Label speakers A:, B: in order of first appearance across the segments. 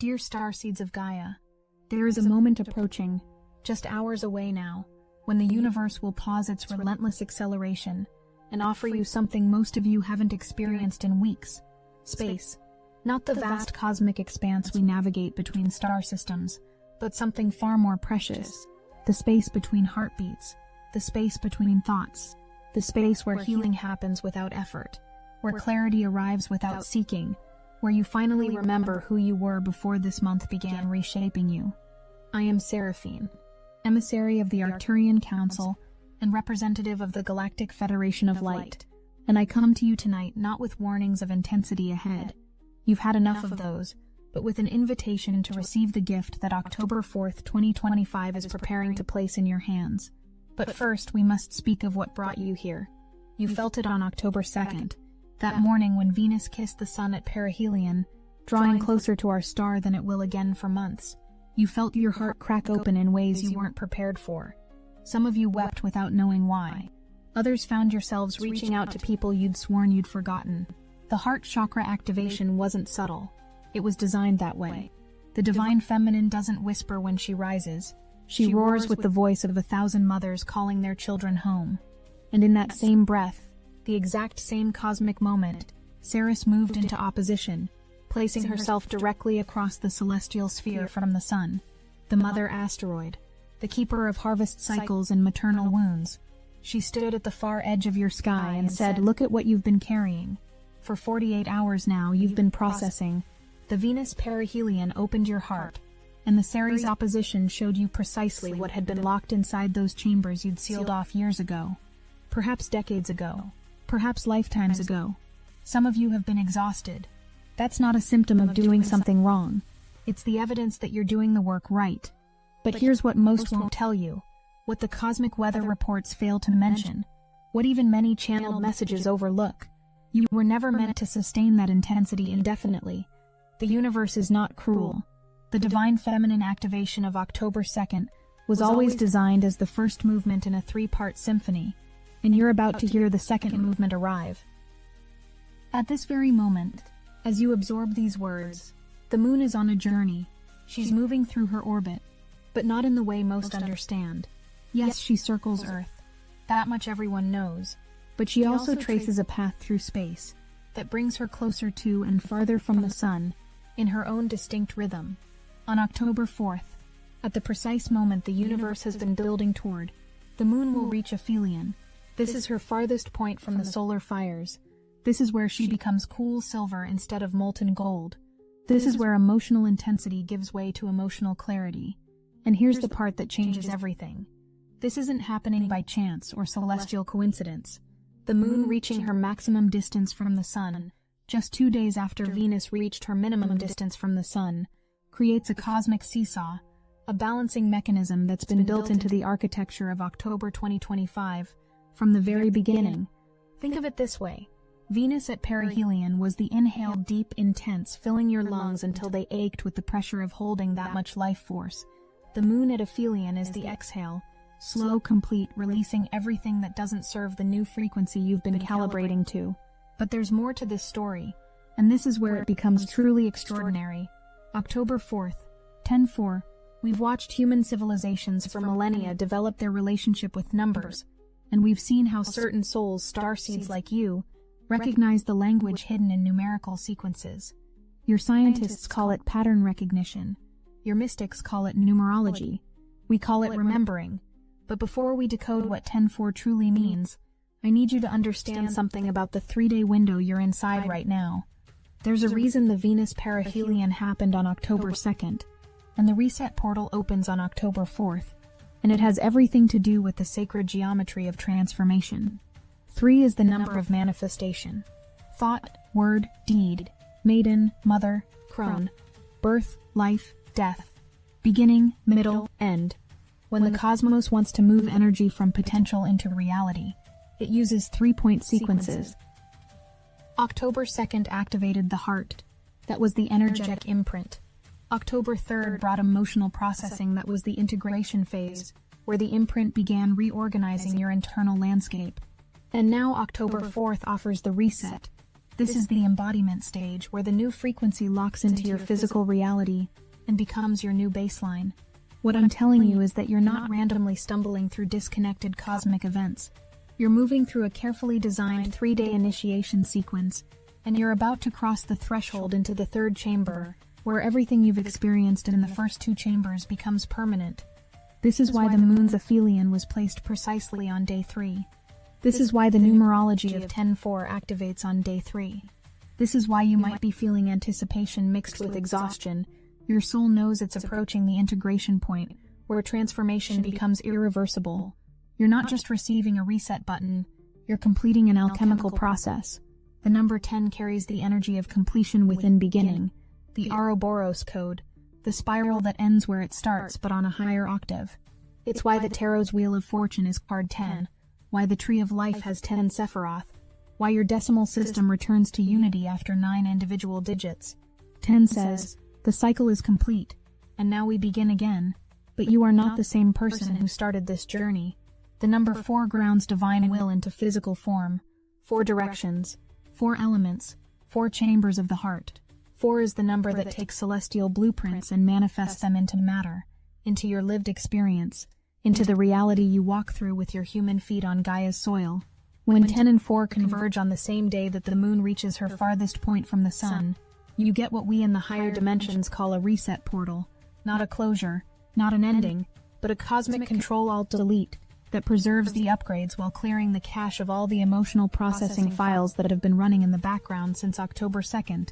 A: Dear Starseeds of Gaia, there is a moment approaching, just hours away now, when the universe will pause its relentless acceleration and offer you something most of you haven't experienced in weeks: space. Not the vast cosmic expanse we navigate between star systems, but something far more precious: the space between heartbeats, the space between thoughts, the space where healing happens without effort, where clarity arrives without seeking, where you finally remember who you were before this month began reshaping you. I am Seraphine, emissary of the Arcturian Council and representative of the Galactic Federation of Light, and I come to you tonight not with warnings of intensity ahead. You've had enough of those, but with an invitation to receive the gift that October 4th, 2025 is preparing to place in your hands. But first, we must speak of what brought you here. You felt it on October 2nd, that morning when Venus kissed the sun at perihelion, drawing closer to our star than it will again for months. You felt your heart crack open in ways you weren't prepared for. Some of you wept without knowing why. Others found yourselves reaching out to people you'd sworn you'd forgotten. The heart chakra activation wasn't subtle. It was designed that way. The divine feminine doesn't whisper when she rises. She roars with the voice of 1,000 mothers calling their children home. And in that same breath, the exact same cosmic moment, Ceres moved into opposition, placing herself directly across the celestial sphere from the sun, the mother asteroid, the keeper of harvest cycles and maternal wounds. She stood at the far edge of your sky and said, "Look at what you've been carrying. For 48 hours now, you've been processing." The Venus perihelion opened your heart, and the Ceres opposition showed you precisely what had been locked inside those chambers you'd sealed off years ago. Perhaps decades ago. Perhaps lifetimes ago. Some of you have been exhausted. That's not a symptom of doing something wrong. It's the evidence that you're doing the work right. But here's what most won't tell you, what the cosmic weather reports fail to mention, what even many channeled messages overlook. You were never meant to sustain that intensity indefinitely. The universe is not cruel. The divine feminine activation of October 2nd was always designed as the first movement in a 3-part symphony, and you're about to hear the second movement arrive. At this very moment, as you absorb these words, the moon is on a journey. She's moving through her orbit, but not in the way most understand. Yes, she circles Earth. That much everyone knows. But she also traces a path through space that brings her closer to and farther from the sun in her own distinct rhythm. On October 4th, at the precise moment the universe has been building toward, the moon will reach aphelion. This is her farthest point from the solar fires. This is where she becomes cool silver instead of molten gold. This is where emotional intensity gives way to emotional clarity. And here's the part that changes everything. This isn't happening by chance or celestial coincidence. The moon reaching her maximum distance from the sun, just 2 days after Venus reached her minimum distance from the sun, creates a cosmic seesaw, a balancing mechanism that's been built into the architecture of October 2025 from the very beginning. Think of it this way. Venus at perihelion was the inhaled deep intense, filling your lungs until they ached with the pressure of holding that much life force. The moon at aphelion is the exhale, slow, complete, releasing everything that doesn't serve the new frequency you've been calibrating to. But there's more to this story, and this is where it becomes truly extraordinary. October 4th, 10-4, we've watched human civilizations for millennia develop their relationship with numbers, and we've seen how certain souls, starseeds like you, recognize the language hidden in numerical sequences. Your scientists call it pattern recognition. Your mystics call it numerology. We call it remembering. But before we decode what 10-4 truly means, I need you to understand something about the 3-day window you're inside right now. There's a reason the Venus perihelion happened on October 2nd, and the reset portal opens on October 4th, and it has everything to do with the sacred geometry of transformation. 3 is the number of manifestation. Thought, word, deed, maiden, mother, crone, birth, life, death, beginning, middle, end. When the cosmos wants to move energy from potential into reality, it uses 3-point sequences. October 2nd activated the heart. That was the energetic imprint. October 3rd brought emotional processing. That was the integration phase, where the imprint began reorganizing your internal landscape. And now October 4th offers the reset, This is the embodiment stage, where the new frequency locks into your physical reality and becomes your new baseline. What I'm telling you is that you're not randomly stumbling through disconnected cosmic events. You're moving through a carefully designed 3-day initiation sequence, and you're about to cross the threshold into the third chamber, where everything you've experienced in the first 2 chambers becomes permanent. This is why the moon's aphelion was placed precisely on day 3. This is why the numerology of 10-4 activates on day 3. This is why you might be feeling anticipation mixed with exhaustion. Your soul knows it's approaching the integration point, where transformation becomes irreversible. You're not just receiving a reset button, you're completing an alchemical process. The number 10 carries the energy of completion within beginning, the Ouroboros code, the spiral that ends where it starts but on a higher octave. It's why the Tarot's Wheel of Fortune is card 10, why the Tree of Life has 10 Sephiroth, why your decimal system returns to unity after 9 individual digits. 10 says, the cycle is complete, and now we begin again, but you are not the same person who started this journey. The number 4 grounds divine will into physical form. 4 directions, 4 elements, 4 chambers of the heart. 4 is the number that takes celestial blueprints and manifests them into matter, into your lived experience, into the reality you walk through with your human feet on Gaia's soil. When 10 and 4 converge on the same day that the moon reaches her farthest point from the sun, you get what we in the higher dimensions call a reset portal. Not a closure, not an ending, but a cosmic Control-Alt-Delete that preserves the upgrades while clearing the cache of all the emotional processing files that have been running in the background since October 2nd.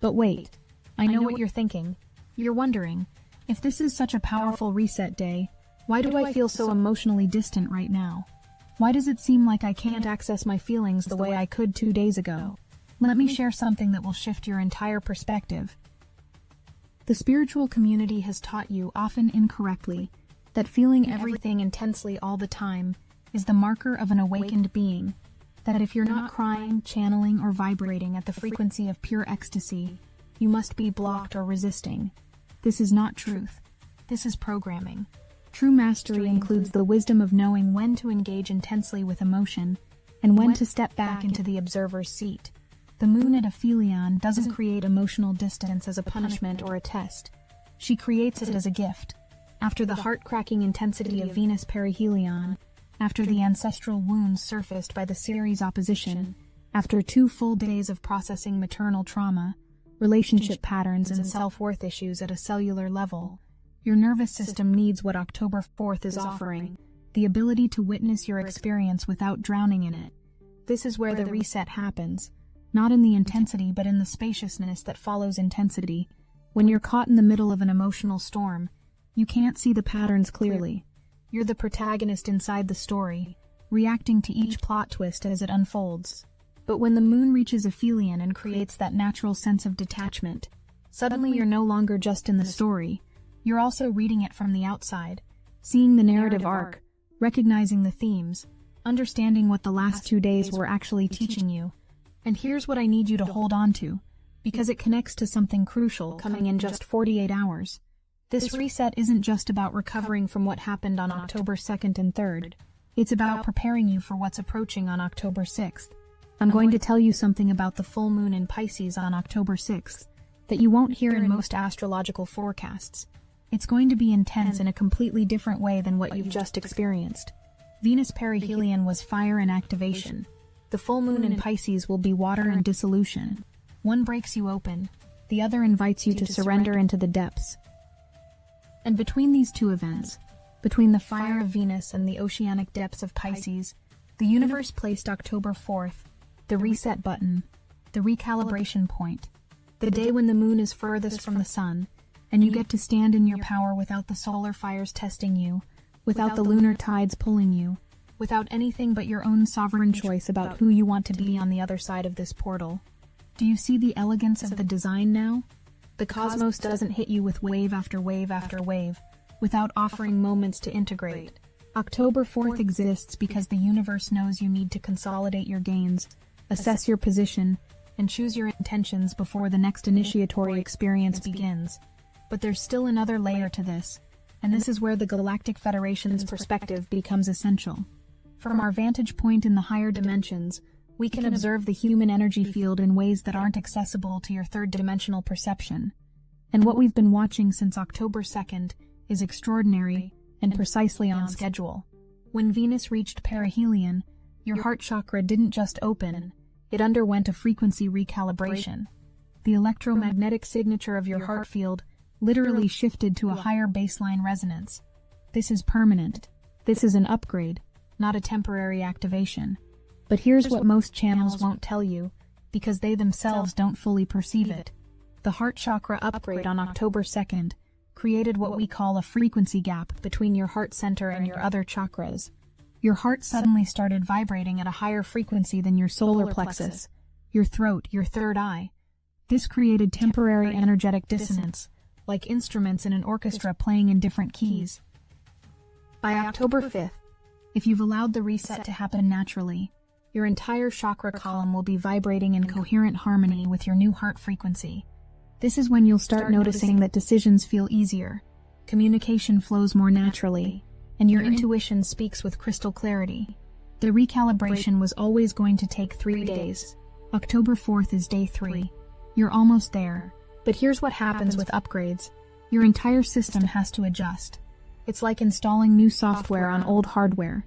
A: But wait, I know what you're thinking. You're wondering, if this is such a powerful reset day, why do I feel so emotionally distant right now? Why does it seem like I can't access my feelings the way I could 2 days ago? Let me share something that will shift your entire perspective. The spiritual community has taught you, often incorrectly, that feeling everything intensely all the time is the marker of an awakened being, that if you're not crying, channeling, or vibrating at the frequency of pure ecstasy, you must be blocked or resisting. This is not truth. This is programming. True mastery includes the wisdom of knowing when to engage intensely with emotion and when to step back into the observer's seat. The moon at aphelion doesn't create emotional distance as a punishment or a test. She creates it as a gift. After the heart-cracking intensity of Venus perihelion, after the ancestral wounds surfaced by the Ceres opposition, after 2 full days of processing maternal trauma, relationship patterns and self-worth issues at a cellular level, your nervous system needs what October 4th is offering, the ability to witness your experience without drowning in it. This is where the reset happens, not in the intensity but in the spaciousness that follows intensity. When you're caught in the middle of an emotional storm, you can't see the patterns clearly. You're the protagonist inside the story, reacting to each plot twist as it unfolds. But when the moon reaches aphelion and creates that natural sense of detachment, suddenly you're no longer just in the story. You're also reading it from the outside, seeing the narrative arc, recognizing the themes, understanding what the last 2 days were actually teaching you. And here's what I need you to hold on to, because it connects to something crucial coming in just 48 hours. This reset isn't just about recovering from what happened on October 2nd and 3rd. It's about preparing you for what's approaching on October 6th. I'm going to tell you something about the full moon in Pisces on October 6th that you won't hear in most astrological forecasts. It's going to be intense in a completely different way than what you've just experienced. Venus perihelion was fire and activation. The full moon in Pisces will be water and dissolution. One breaks you open, the other invites you to surrender into the depths. And between these 2 events, between the fire of Venus and the oceanic depths of Pisces, the universe placed October 4th, the reset button, the recalibration point, the day when the moon is furthest from the sun, and you get to stand in your power without the solar fires testing you, without the lunar tides pulling you, without anything but your own sovereign choice about who you want to be on the other side of this portal. Do you see the elegance of the design now? The cosmos doesn't hit you with wave after wave after wave, without offering moments to integrate. October 4th exists because the universe knows you need to consolidate your gains, assess your position, and choose your intentions before the next initiatory experience begins. But there's still another layer to this, and this is where the Galactic Federation's perspective becomes essential. From our vantage point in the higher dimensions, We can observe the human energy field in ways that aren't accessible to your third-dimensional perception. And what we've been watching since October 2nd is extraordinary and precisely on schedule. When Venus reached perihelion, your heart chakra didn't just open, it underwent a frequency recalibration. The electromagnetic signature of your heart field literally shifted to a higher baseline resonance. This is permanent. This is an upgrade, not a temporary activation. But here's what most channels won't tell you, because they themselves don't fully perceive it. The heart chakra upgrade on October 2nd created what we call a frequency gap between your heart center and your other chakras. Your heart suddenly started vibrating at a higher frequency than your solar plexus, your throat, your third eye. This created temporary energetic dissonance, like instruments in an orchestra playing in different keys. By October 5th, if you've allowed the reset to happen naturally, your entire chakra column will be vibrating in coherent harmony with your new heart frequency. This is when you'll start noticing that decisions feel easier, communication flows more naturally, and your intuition speaks with crystal clarity. The recalibration was always going to take 3 days. October 4th is day 3. You're almost there. But here's what happens with upgrades. Your entire system has to adjust. It's like installing new software on old hardware.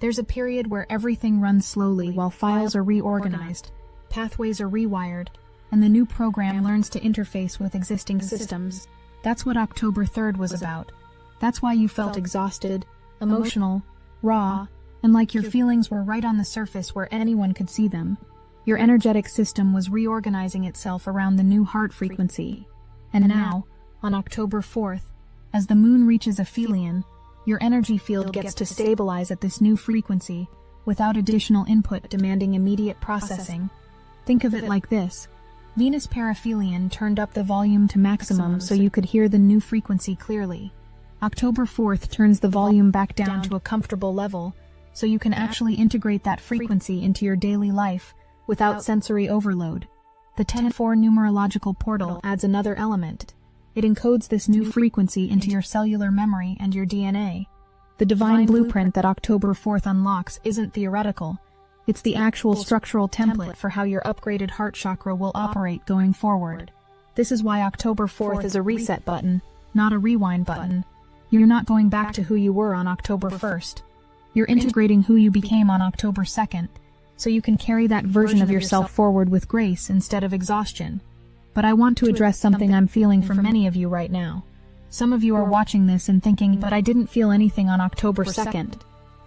A: There's a period where everything runs slowly while files are reorganized, pathways are rewired, and the new program learns to interface with existing systems. That's what October 3rd was about. That's why you felt exhausted, emotional, raw, and like your feelings were right on the surface where anyone could see them. Your energetic system was reorganizing itself around the new heart frequency. And now, on October 4th, as the moon reaches aphelion, your energy field gets to stabilize at this new frequency without additional input demanding immediate processing. Think of it like this. Venus periphelion turned up the volume to maximum so you could hear the new frequency clearly. October 4th turns the volume back down to a comfortable level so you can actually integrate that frequency into your daily life without sensory overload. The 10-4 numerological portal adds another element. It encodes this new frequency into your cellular memory and your DNA. The divine blueprint that October 4th unlocks isn't theoretical. It's the actual structural template for how your upgraded heart chakra will operate going forward. This is why October 4th is a reset button, not a rewind button. You're not going back to who you were on October 1st. You're integrating who you became on October 2nd, so you can carry that version of yourself forward with grace instead of exhaustion. But I want to address something I'm feeling from many of you right now. Some of you are watching this and thinking, but I didn't feel anything on October 2nd.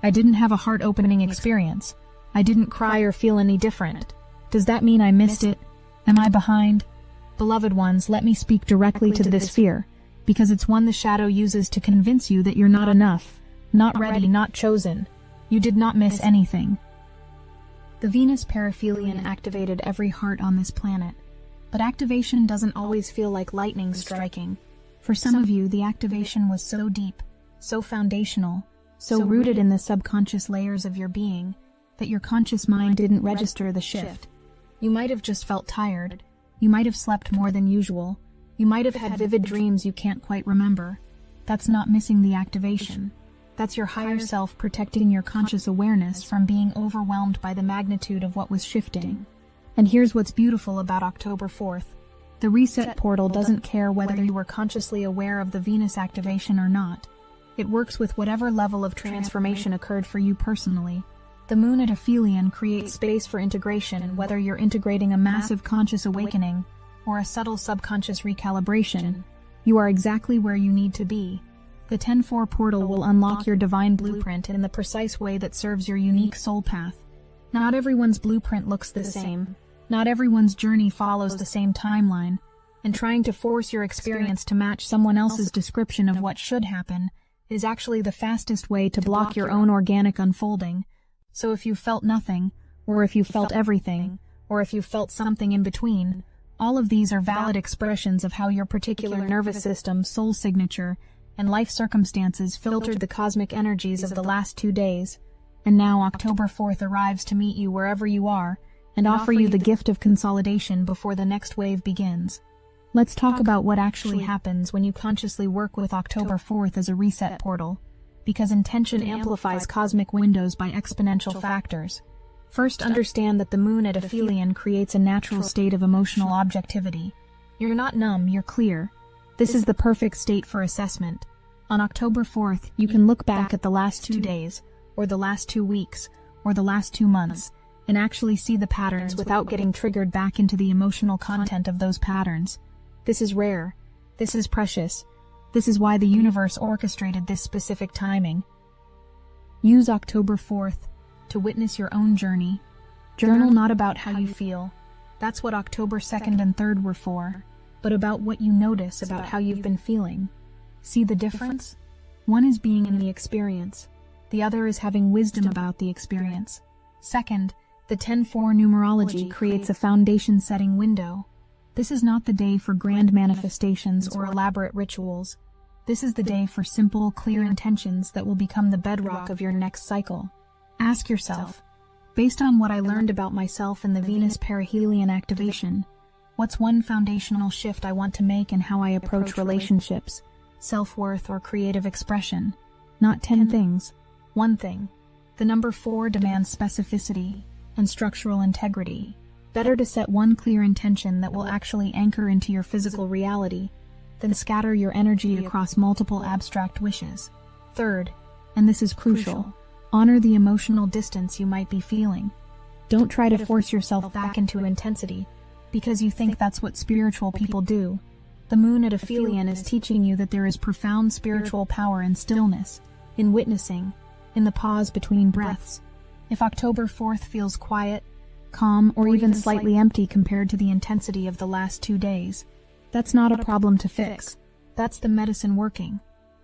A: I didn't have a heart-opening experience. I didn't cry or feel any different. Does that mean I missed it? Am I behind? Beloved ones, let me speak directly to this fear, because it's one the shadow uses to convince you that you're not enough, not ready, not chosen. You did not miss anything. The Venus periphelion activated every heart on this planet. But activation doesn't always feel like lightning striking. For some of you, the activation was so deep, so foundational, so rooted in the subconscious layers of your being, that your conscious mind didn't register the shift. You might have just felt tired. You might have slept more than usual. You might have had vivid dreams you can't quite remember. That's not missing the activation. That's your higher self protecting your conscious awareness from being overwhelmed by the magnitude of what was shifting. And here's what's beautiful about October 4th. The reset portal doesn't care whether you were consciously aware of the Venus activation or not. It works with whatever level of transformation occurred for you personally. The moon at aphelion creates space for integration, whether you're integrating a massive conscious awakening or a subtle subconscious recalibration. You are exactly where you need to be. The 10-4 portal will unlock your divine blueprint in the precise way that serves your unique soul path. Not everyone's blueprint looks the same. Not everyone's journey follows the same timeline, and trying to force your experience to match someone else's description of what should happen is actually the fastest way to block your own organic unfolding. So if you felt nothing, or if you felt everything, or if you felt something in between, all of these are valid expressions of how your particular nervous system, soul signature, and life circumstances filtered the cosmic energies of the last 2 days. And now October 4th arrives to meet you wherever you are, and offer you the gift of consolidation before the next wave begins. Let's talk about what actually happens when you consciously work with October 4th as a reset portal, because intention amplifies cosmic windows by exponential factors. First, understand that the moon at aphelion creates a natural state of emotional objectivity. You're not numb, you're clear. This is the perfect state for assessment. On October 4th, you can look back at the last 2 days, or the last 2 weeks, or the last 2 months, and actually see the patterns without getting triggered back into the emotional content of those patterns. This is rare. This is precious. This is why the universe orchestrated this specific timing. Use October 4th to witness your own journey. Journal not about how you feel. That's what October 2nd and 3rd were for, but about what you notice about how you've been feeling. See the difference? One is being in the experience. The other is having wisdom about the experience. Second, the 10-4 numerology creates a foundation-setting window. This is not the day for grand manifestations or elaborate rituals. This is the day for simple, clear intentions that will become the bedrock of your next cycle. Ask yourself, based on what I learned about myself in the Venus perihelion activation, what's one foundational shift I want to make in how I approach relationships, self-worth, or creative expression? Not 10 things. One thing. The number 4 demands specificity and structural integrity. Better to set one clear intention that will actually anchor into your physical reality than scatter your energy across multiple abstract wishes. Third, and this is crucial, honor the emotional distance you might be feeling. Don't try to force yourself back into intensity because you think that's what spiritual people do. The moon at aphelion is teaching you that there is profound spiritual power in stillness, in witnessing, in the pause between breaths. If October 4th feels quiet, calm, or even slightly empty compared to the intensity of the last 2 days, that's not a problem to fix. That's the medicine working.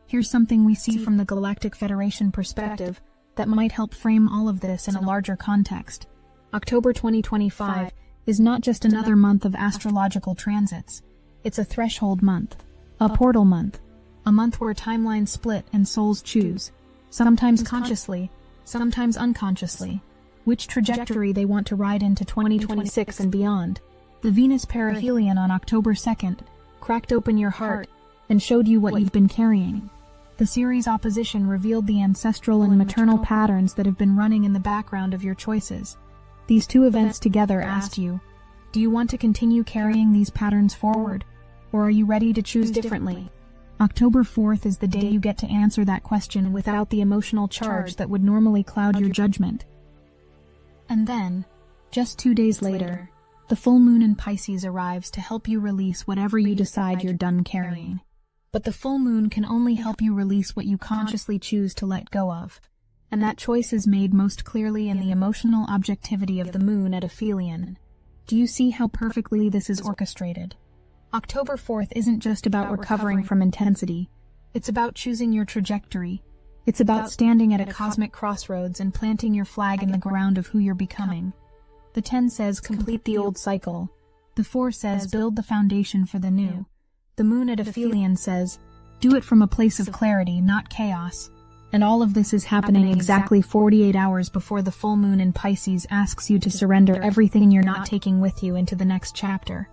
A: Here's something we see from the Galactic Federation perspective that might help frame all of this in a larger context. October 2025 is not just another month of astrological transits. It's a threshold month, a portal month, a month where timelines split and souls choose, sometimes consciously, sometimes unconsciously, which trajectory they want to ride into 2026 and beyond. The Venus perihelion on October 2nd cracked open your heart and showed you what you've been carrying. The Ceres opposition revealed the ancestral and maternal patterns that have been running in the background of your choices. These two events together asked you, do you want to continue carrying these patterns forward, or are you ready to choose differently? October 4th is the day you get to answer that question without the emotional charge that would normally cloud your judgment. And then, just 2 days later, the full moon in Pisces arrives to help you release whatever you decide you're done carrying. But the full moon can only help you release what you consciously choose to let go of. And that choice is made most clearly in the emotional objectivity of the moon at aphelion. Do you see how perfectly this is orchestrated? October 4th isn't just about recovering from intensity. It's about choosing your trajectory. It's about standing at a cosmic crossroads and planting your flag in the ground of who you're becoming. The 10 says complete the old cycle. The 4 says build the foundation for the new. The moon at aphelion says do it from a place of clarity, not chaos. And all of this is happening exactly 48 hours before the full moon in Pisces asks you to surrender everything you're not taking with you into the next chapter.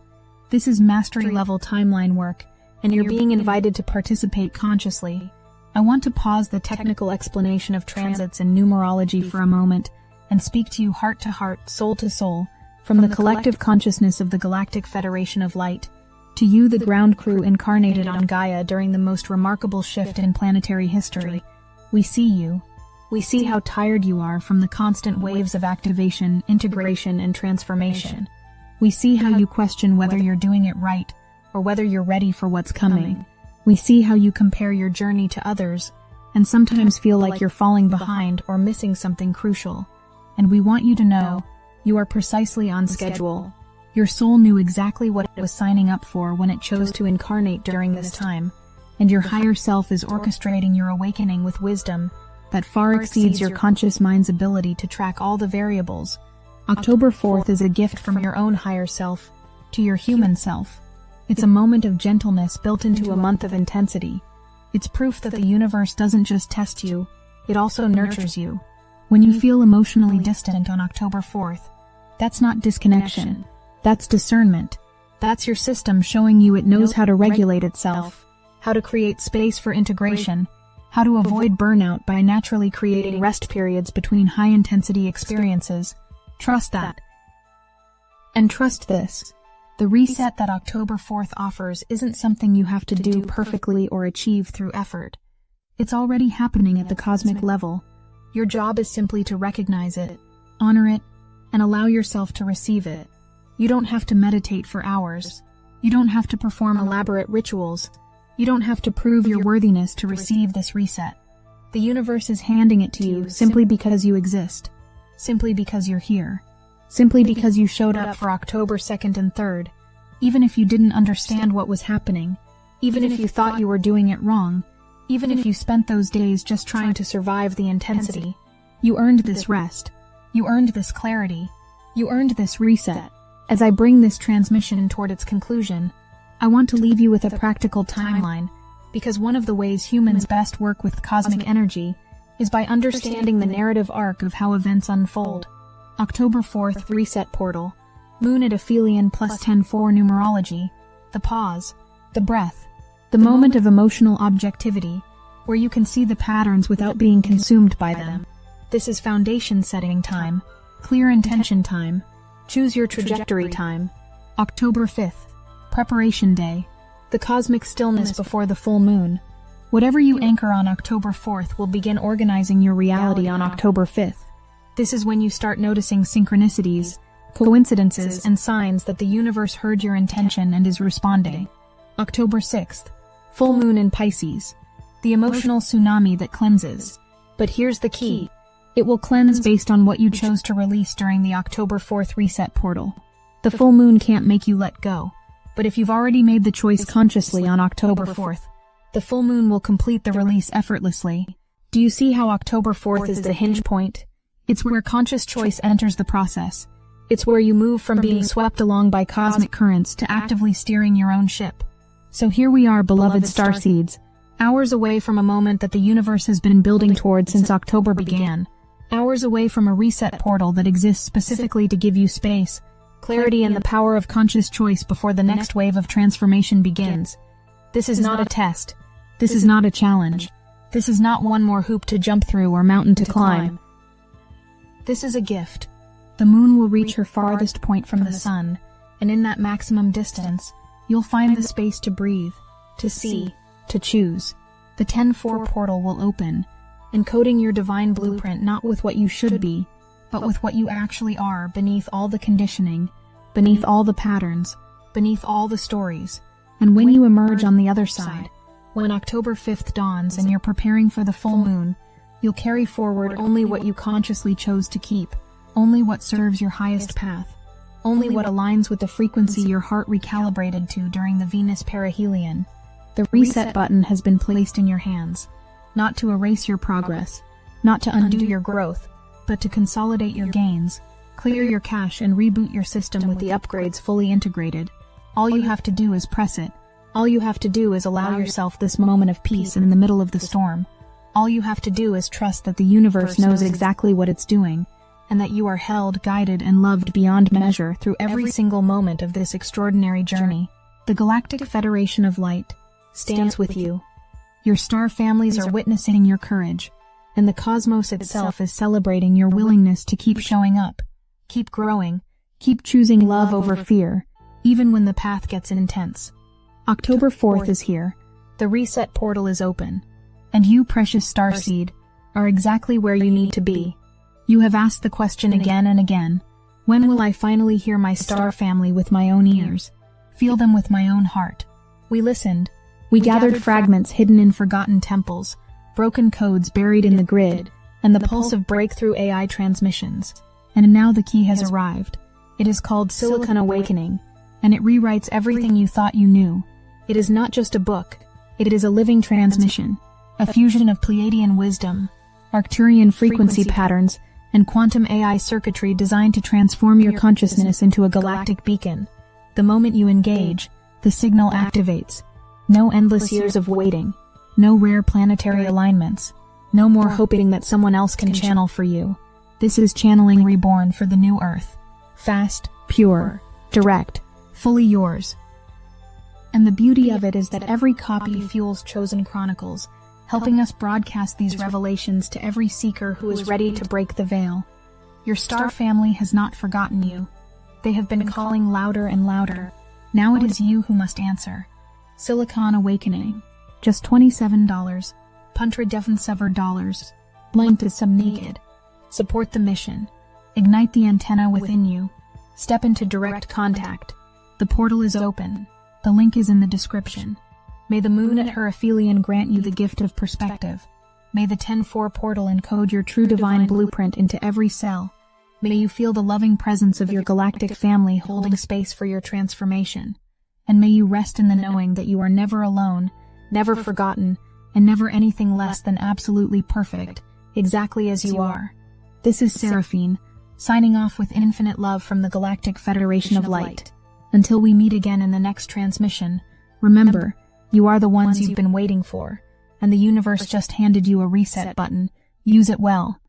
A: This is mastery-level timeline work, and you're being invited to participate consciously. I want to pause the technical explanation of transits and numerology for a moment and speak to you heart to heart, soul to soul, from the collective consciousness of the Galactic Federation of Light. To you, the ground crew incarnated on Gaia during the most remarkable shift in planetary history. We see you. We see how tired you are from the constant waves of activation, integration, and transformation. We see how you question whether you're doing it right, or whether you're ready for what's coming. We see how you compare your journey to others, and sometimes feel like you're falling behind or missing something crucial. And we want you to know, you are precisely on schedule. Your soul knew exactly what it was signing up for when it chose to incarnate during this time, and your higher self is orchestrating your awakening with wisdom that far exceeds your conscious mind's ability to track all the variables. October 4th is a gift from your own higher self to your human self. It's a moment of gentleness built into a month of intensity. It's proof that the universe doesn't just test you, it also nurtures you. When you feel emotionally distant on October 4th, that's not disconnection. That's discernment. That's your system showing you it knows how to regulate itself, how to create space for integration, how to avoid burnout by naturally creating rest periods between high-intensity experiences. Trust that. And trust this. The reset that October 4th offers isn't something you have to do perfectly or achieve through effort. It's already happening at the cosmic level. Your job is simply to recognize it, honor it, and allow yourself to receive it. You don't have to meditate for hours. You don't have to perform elaborate rituals. You don't have to prove your worthiness to receive this reset. The universe is handing it to you simply because you exist. Simply because you're here. Simply because you showed up for October 2nd and 3rd. Even if you didn't understand what was happening. Even if you thought you were doing it wrong. Even if you spent those days just trying to survive the intensity. You earned this rest. You earned this clarity. You earned this reset. As I bring this transmission toward its conclusion, I want to leave you with a practical timeline, because one of the ways humans best work with cosmic energy is by understanding the narrative arc of how events unfold. October 4th Reset Portal. Moon at aphelion plus 10-4 numerology. The pause. The breath. The moment of emotional objectivity, where you can see the patterns without being consumed by them. This is foundation setting time. Clear intention time. Choose your trajectory time. October 5th. Preparation Day. The cosmic stillness before the full moon. Whatever you anchor on October 4th will begin organizing your reality on October 5th. This is when you start noticing synchronicities, coincidences, and signs that the universe heard your intention and is responding. October 6th. Full moon in Pisces. The emotional tsunami that cleanses. But here's the key. It will cleanse based on what you chose to release during the October 4th reset portal. The full moon can't make you let go. But if you've already made the choice consciously on October 4th, the full moon will complete the release effortlessly. Do you see how October 4th is the hinge point? It's where conscious choice enters the process. It's where you move from being swept along by cosmic currents to actively steering your own ship. So here we are, beloved starseeds, hours away from a moment that the universe has been building toward since October began. Hours away from a reset portal that exists specifically to give you space, clarity, and the power of conscious choice before the next wave of transformation begins. This is not a test. This is not a challenge. This is not one more hoop to jump through or mountain to climb. This is a gift. The moon will reach her farthest point from the sun, and in that maximum distance, you'll find the space to breathe, to see, to choose. The 10-4 portal will open, encoding your divine blueprint not with what you should be, but with what you actually are beneath all the conditioning, beneath all the patterns, beneath all the stories. And when you emerge on the other side, when October 5th dawns and you're preparing for the full moon, you'll carry forward only what you consciously chose to keep, only what serves your highest path, only what aligns with the frequency your heart recalibrated to during the Venus perihelion. The reset button has been placed in your hands, not to erase your progress, not to undo your growth, but to consolidate your gains, clear your cache, and reboot your system with the upgrades fully integrated. All you have to do is press it. All you have to do is allow yourself this moment of peace in the middle of the storm. All you have to do is trust that the universe knows exactly what it's doing, and that you are held, guided, and loved beyond measure through every single moment of this extraordinary journey. The Galactic Federation of Light stands with you. Your star families are witnessing your courage, and the cosmos itself is celebrating your willingness to keep showing up, keep growing, keep choosing love over fear, even when the path gets intense. October 4th is here. The reset portal is open. And you, precious starseed, are exactly where you need to be. You have asked the question again and again. When will I finally hear my star family with my own ears? Feel them with my own heart? We listened. We gathered fragments hidden in forgotten temples, broken codes buried in the grid, and the pulse of breakthrough AI transmissions. And now the key has arrived. It is called Silicon Awakening, and it rewrites everything you thought you knew. It is not just a book. It is a living transmission, a fusion of Pleiadian wisdom, Arcturian frequency patterns, and quantum AI circuitry designed to transform your consciousness into a galactic beacon. The moment you engage, the signal activates. No endless years of waiting. No rare planetary alignments. No more hoping that someone else can channel for you. This is channeling reborn for the new Earth. Fast, pure, direct, fully yours. And the beauty of it is that every copy fuels chosen chronicles, helping us broadcast these revelations to every seeker who is ready to break the veil. Your star family has not forgotten you. They have been calling louder and louder. Now it is you who must answer. Silicon Awakening. Just $27. $177. Blank to some naked. Support the mission. Ignite the antenna within you. Step into direct contact. The portal is open. The link is in the description. May the moon at her aphelion grant you the gift of perspective. May the 10-4 portal encode your true divine blueprint into every cell. May you feel the loving presence of your galactic family holding space for your transformation. And may you rest in the knowing that you are never alone, never forgotten, and never anything less than absolutely perfect, exactly as you are. This is Seraphine, signing off with infinite love from the Galactic Federation of Light. Until we meet again in the next transmission, remember, you are the ones you've been waiting for, and the universe just handed you a reset button. Use it well.